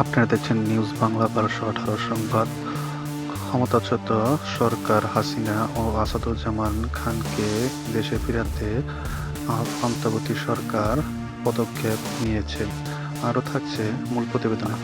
আপনারা দেখছেন নিউজ বাংলা ১২১৮ সংবাদ। ক্ষমতাচ্যুত সরকার হাসিনা ও আসাদুজ্জামান খানকে দেশে ফেরাতে অন্তর্বর্তী সরকার পদক্ষেপ নিয়েছে। আরও থাকছে মূল প্রতিবেদনে।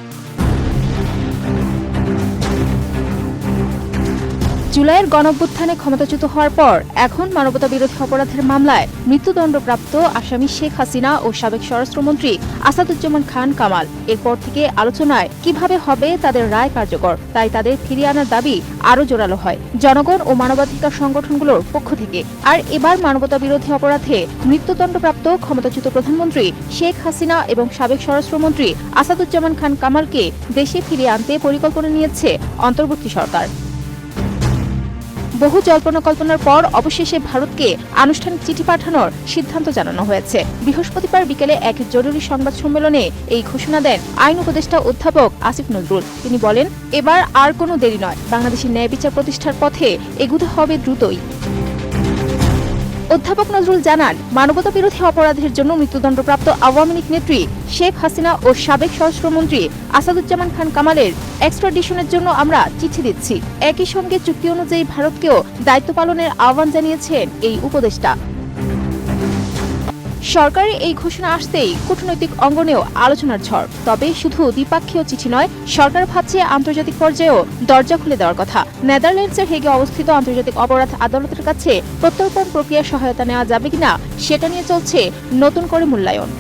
জুলাইয়ের গণঅভ্যুত্থানে ক্ষমতাচ্যুত হওয়ার পর এখন মানবতাবিরোধী অপরাধের মামলায় মৃত্যুদণ্ডপ্রাপ্ত আসামি শেখ হাসিনা ও সাবেক স্বরাষ্ট্রমন্ত্রী আসাদুজ্জামান খান কামাল। এরপর থেকে আলোচনায় কিভাবে হবে তাদের রায় কার্যকর, তাই তাদের ফিরিয়ে আনার দাবি আরও জোরালো হয় জনগণ ও মানবাধিকার সংগঠনগুলোর পক্ষ থেকে। আর এবার মানবতাবিরোধী অপরাধে মৃত্যুদণ্ডপ্রাপ্ত ক্ষমতাচ্যুত প্রধানমন্ত্রী শেখ হাসিনা এবং সাবেক স্বরাষ্ট্রমন্ত্রী আসাদুজ্জামান খান কামালকে দেশে ফিরিয়ে আনতে পরিকল্পনা নিয়েছে অন্তর্বর্তী সরকার। বহু জল্পনা কল্পনার পর অবশেষে ভারতকে আনুষ্ঠানিক চিঠি পাঠানোর সিদ্ধান্ত জানানো হয়েছে। বৃহস্পতিবার বিকেলে এক জরুরি সংবাদ সম্মেলনে এই ঘোষণা দেন আইন উপদেষ্টা অধ্যাপক আসিফ নজরুল। তিনি বলেন, এবার আর কোনো দেরি নয়, বাংলাদেশের ন্যায় বিচার প্রতিষ্ঠার পথে এগুতে হবে দ্রুতই। অধ্যাপক নজরুল জানান, মানবতাবিরোধী অপরাধের জন্য মৃত্যুদণ্ডপ্রাপ্ত আওয়ামী লীগ নেত্রী শেখ হাসিনা ও সাবেক স্বরাষ্ট্রমন্ত্রী আসাদুজ্জামান খান কামালের এক্সট্রাডিশনের জন্য আমরা চিঠি দিচ্ছি। একই সঙ্গে চুক্তি অনুযায়ী ভারতকেও দায়িত্ব পালনের আহ্বান জানিয়েছেন এই উপদেষ্টা। সরকারের এই ঘোষণা আসতেই কূটনৈতিক অঙ্গনেও আলোচনার ঝড়। তবে শুধু দ্বিপাক্ষীয় চিঠি নয়, সরকার ভাবছে আন্তর্জাতিক পর্যায়েও দরজা খুলে দেওয়ার কথা। নেদারল্যান্ডসের হেগে অবস্থিত আন্তর্জাতিক অপরাধ আদালতের কাছে প্রত্যর্পণ প্রক্রিয়ার সহায়তা নেওয়া যাবে কিনা সেটা নিয়ে চলছে নতুন করে মূল্যায়ন।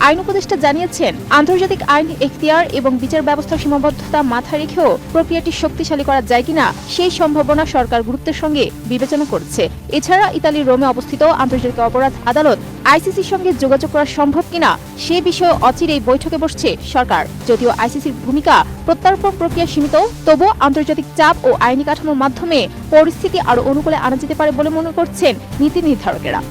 আইন উপদেষ্টা জানিয়েছেন, আন্তর্জাতিক আইন এখতিয়ার এবং বিচার ব্যবস্থার সীমাবদ্ধতা মাথায় রেখেও প্রক্রিয়াটি শক্তিশালী করা যায় কিনা সেই সম্ভাবনা সরকার গুরুত্বের সঙ্গে বিবেচনা করছে। এছাড়া ইতালির রোমে অবস্থিত আন্তর্জাতিক অপরাধ আদালত আইসিসির সঙ্গে যোগাযোগ করা সম্ভব কিনা সে বিষয়ে অচিরেই বৈঠকে বসছে সরকার। যদিও আইসিসির ভূমিকা প্রত্যর্পণ প্রক্রিয়া সীমিত, তবুও আন্তর্জাতিক চাপ ও আইনি কাঠামোর মাধ্যমে পরিস্থিতি আরও অনুকূলে আনা যেতে পারে বলে মনে করছেন নীতি নির্ধারকেরা।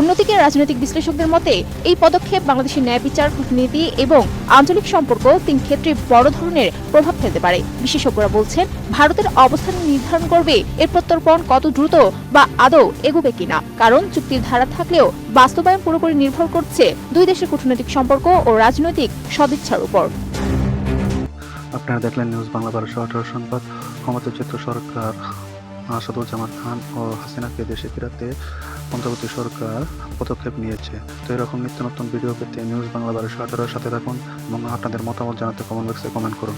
অন্যদিকে রাজনৈতিক বিশ্লেষকদের মতে এই পদক্ষেপ বাংলাদেশের ন্যায় বিচার, কূটনীতি এবং আঞ্চলিক সম্পর্ক তিন ক্ষেত্রে বড় ধরনের প্রভাব ফেলতে পারে। বিশেষজ্ঞরা বলছেন, ভারতের অবস্থান নির্ধারণ করবে এর প্রত্যর্পণ কত দ্রুত বা আদৌ এগোবে কিনা। কারণ চুক্তির ধারা থাকলেও বাস্তবায়ন পুরোপুরি নির্ভর করছে দুই দেশের কূটনৈতিক সম্পর্ক ও রাজনৈতিক সদিচ্ছার উপর। আপনারা দেখলেন নিউজ বাংলা ১২১৮ সংবাদ। ক্ষমতাচ্যুত সরকার আসাদুজ্জামান খান ও হাসিনাকে দেশে ফেরাতে অন্তর্বর্তী সরকার পদক্ষেপ নিয়েছে। তো এরকম নিত্য নতুন ভিডিও পেতে নিউজ বাংলা ১২১৮ সাথে থাকুন এবং আপনাদের মতামত জানাতে কমেন্ট বক্সে কমেন্ট করুন।